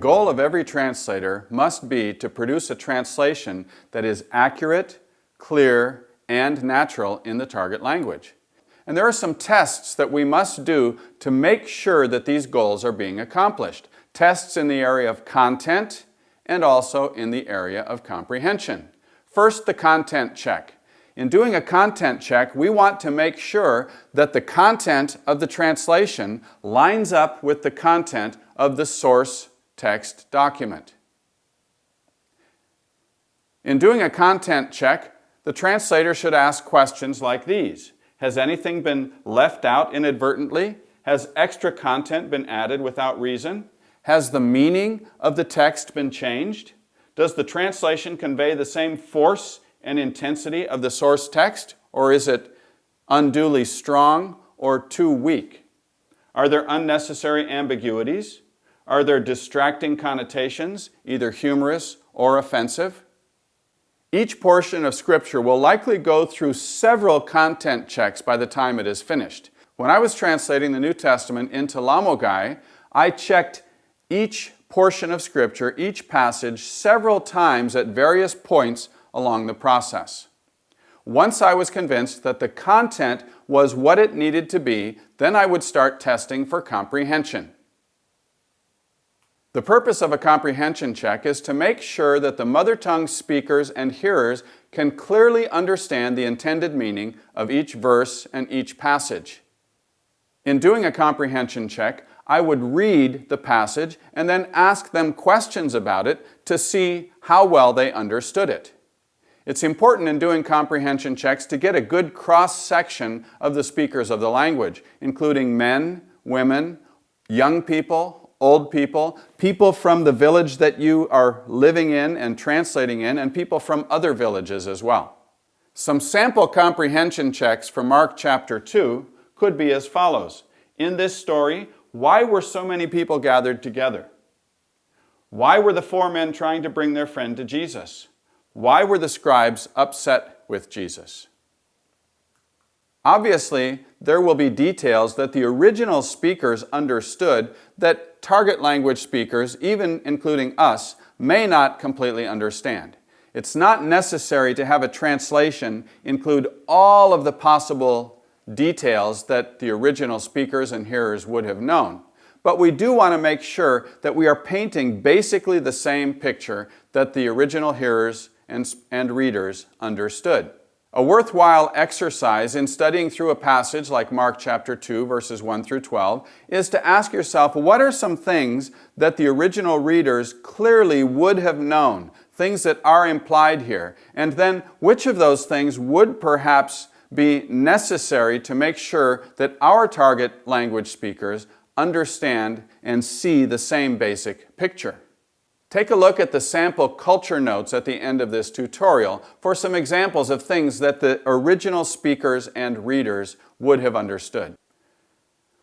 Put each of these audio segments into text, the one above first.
goal of every translator must be to produce a translation that is accurate, clear, and natural in the target language. And there are some tests that we must do to make sure that these goals are being accomplished. Tests in the area of content and also in the area of comprehension. First, the content check. In doing a content check, we want to make sure that the content of the translation lines up with the content of the source text document. In doing a content check, the translator should ask questions like these. Has anything been left out inadvertently? Has extra content been added without reason? Has the meaning of the text been changed? Does the translation convey the same force and intensity of the source text, or is it unduly strong or too weak? Are there unnecessary ambiguities? Are there distracting connotations, either humorous or offensive? Each portion of Scripture will likely go through several content checks by the time it is finished. When I was translating the New Testament into Lamogai, I checked each portion of Scripture, each passage, several times at various points along the process. Once I was convinced that the content was what it needed to be, then I would start testing for comprehension. The purpose of a comprehension check is to make sure that the mother tongue speakers and hearers can clearly understand the intended meaning of each verse and each passage. In doing a comprehension check, I would read the passage and then ask them questions about it to see how well they understood it. It's important in doing comprehension checks to get a good cross-section of the speakers of the language, including men, women, young people, old people, people from the village that you are living in and translating in, and people from other villages as well. Some sample comprehension checks for Mark chapter 2 could be as follows. In this story, why were so many people gathered together? Why were the 4 men trying to bring their friend to Jesus? Why were the scribes upset with Jesus? Obviously, there will be details that the original speakers understood that target language speakers, even including us, may not completely understand. It's not necessary to have a translation include all of the possible details that the original speakers and hearers would have known. But we do want to make sure that we are painting basically the same picture that the original hearers and readers understood. A worthwhile exercise in studying through a passage like Mark chapter 2, verses 1 through 12, is to ask yourself, what are some things that the original readers clearly would have known, things that are implied here? And then, which of those things would perhaps be necessary to make sure that our target language speakers understand and see the same basic picture? Take a look at the sample culture notes at the end of this tutorial for some examples of things that the original speakers and readers would have understood.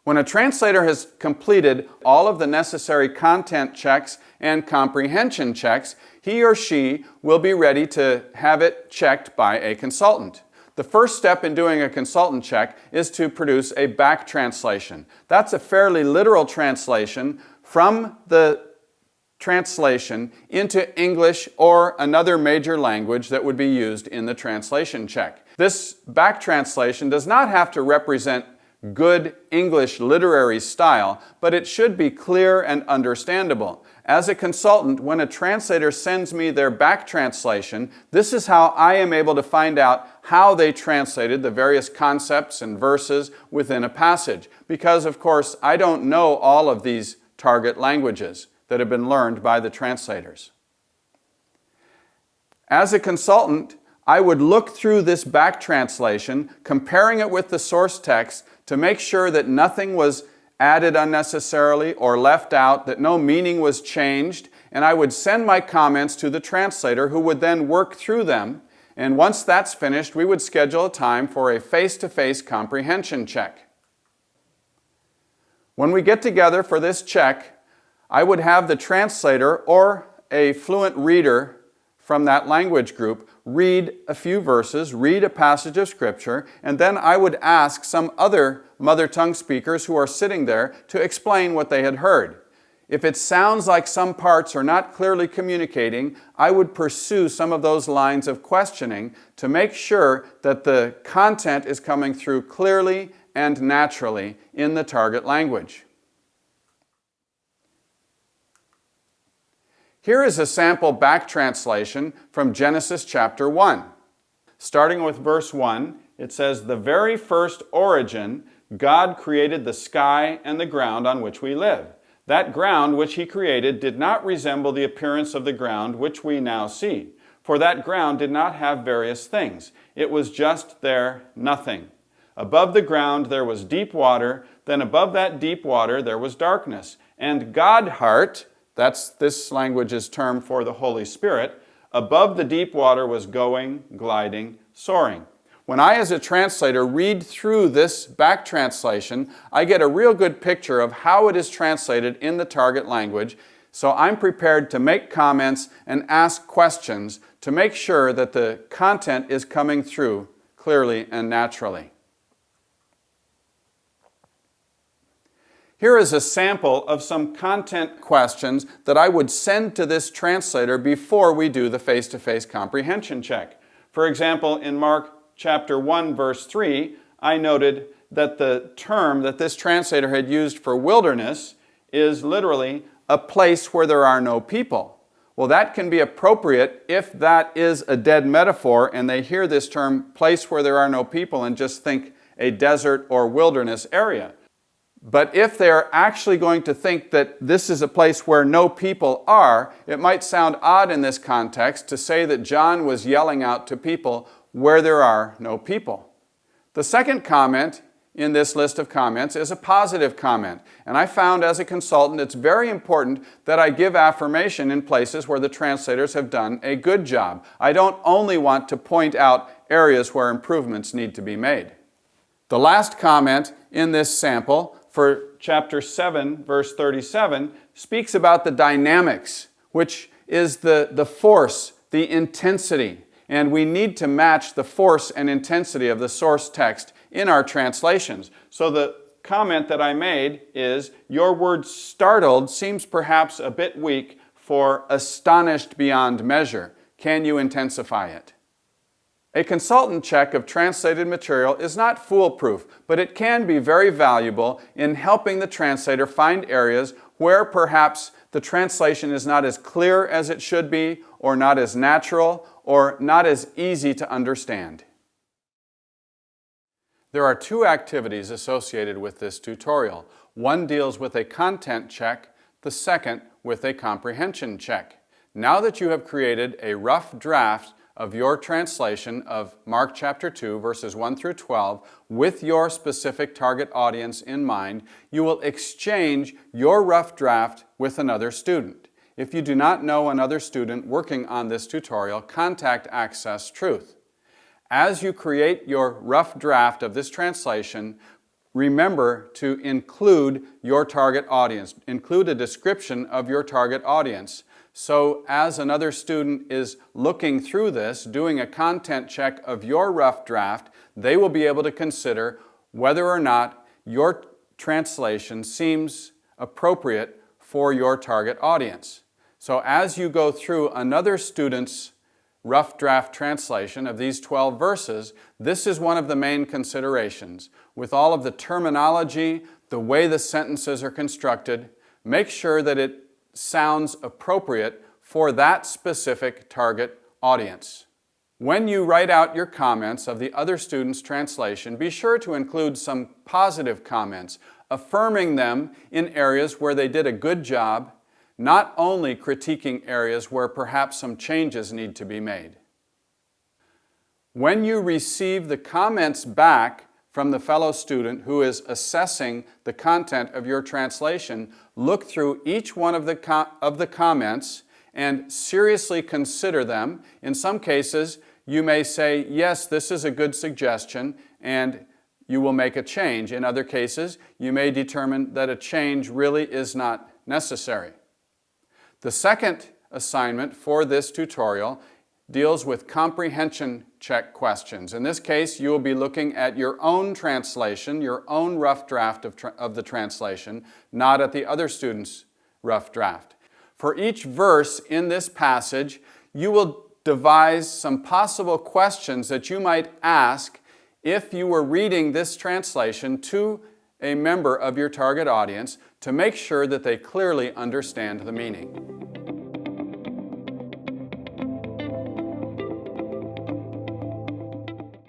When a translator has completed all of the necessary content checks and comprehension checks, he or she will be ready to have it checked by a consultant. The first step in doing a consultant check is to produce a back translation. That's a fairly literal translation from the translation into English or another major language that would be used in the translation check. This back translation does not have to represent good English literary style, but it should be clear and understandable. As a consultant, when a translator sends me their back translation, this is how I am able to find out how they translated the various concepts and verses within a passage. Because, of course, I don't know all of these target languages that have been learned by the translators. As a consultant, I would look through this back translation, comparing it with the source text to make sure that nothing was added unnecessarily or left out, that no meaning was changed, and I would send my comments to the translator who would then work through them, and once that's finished, we would schedule a time for a face-to-face comprehension check. When we get together for this check, I would have the translator or a fluent reader from that language group read a few verses, read a passage of Scripture, and then I would ask some other mother tongue speakers who are sitting there to explain what they had heard. If it sounds like some parts are not clearly communicating, I would pursue some of those lines of questioning to make sure that the content is coming through clearly and naturally in the target language. Here is a sample back translation from Genesis chapter 1. Starting with verse 1, it says, "The very first origin, God created the sky and the ground on which we live. That ground which He created did not resemble the appearance of the ground which we now see. For that ground did not have various things. It was just there, nothing. Above the ground there was deep water, then above that deep water there was darkness. And God-heart," that's this language's term for the Holy Spirit, "above the deep water was going, gliding, soaring." When I, as a translator, read through this back translation, I get a real good picture of how it is translated in the target language, so I'm prepared to make comments and ask questions to make sure that the content is coming through clearly and naturally. Here is a sample of some content questions that I would send to this translator before we do the face-to-face comprehension check. For example, in Mark chapter 1, verse 3, I noted that the term that this translator had used for wilderness is literally a place where there are no people. Well, that can be appropriate if that is a dead metaphor and they hear this term, place where there are no people, and just think a desert or wilderness area. But if they're actually going to think that this is a place where no people are, it might sound odd in this context to say that John was yelling out to people where there are no people. The second comment in this list of comments is a positive comment. And I found as a consultant it's very important that I give affirmation in places where the translators have done a good job. I don't only want to point out areas where improvements need to be made. The last comment in this sample for chapter 7, verse 37, speaks about the dynamics, which is the force, the intensity. And we need to match the force and intensity of the source text in our translations. So the comment that I made is, your word startled seems perhaps a bit weak for astonished beyond measure. Can you intensify it? A consultant check of translated material is not foolproof, but it can be very valuable in helping the translator find areas where perhaps the translation is not as clear as it should be, or not as natural, or not as easy to understand. There are two activities associated with this tutorial. One deals with a content check, the second with a comprehension check. Now that you have created a rough draft of your translation of Mark chapter 2, verses 1 through 12, with your specific target audience in mind, you will exchange your rough draft with another student. If you do not know another student working on this tutorial, contact Access Truth. As you create your rough draft of this translation, remember to include your target audience. Include a description of your target audience. So as another student is looking through this, doing a content check of your rough draft, they will be able to consider whether or not your translation seems appropriate for your target audience. So as you go through another student's rough draft translation of these 12 verses, this is one of the main considerations. With all of the terminology, the way the sentences are constructed, make sure that it sounds appropriate for that specific target audience. When you write out your comments of the other student's translation, be sure to include some positive comments, affirming them in areas where they did a good job, not only critiquing areas where perhaps some changes need to be made. When you receive the comments back from the fellow student who is assessing the content of your translation, look through each one of the comments and seriously consider them. In some cases, you may say, yes, this is a good suggestion, and you will make a change. In other cases, you may determine that a change really is not necessary. The second assignment for this tutorial deals with comprehension check questions. In this case, you will be looking at your own translation, your own rough draft of the translation, not at the other student's rough draft. For each verse in this passage, you will devise some possible questions that you might ask if you were reading this translation to a member of your target audience to make sure that they clearly understand the meaning.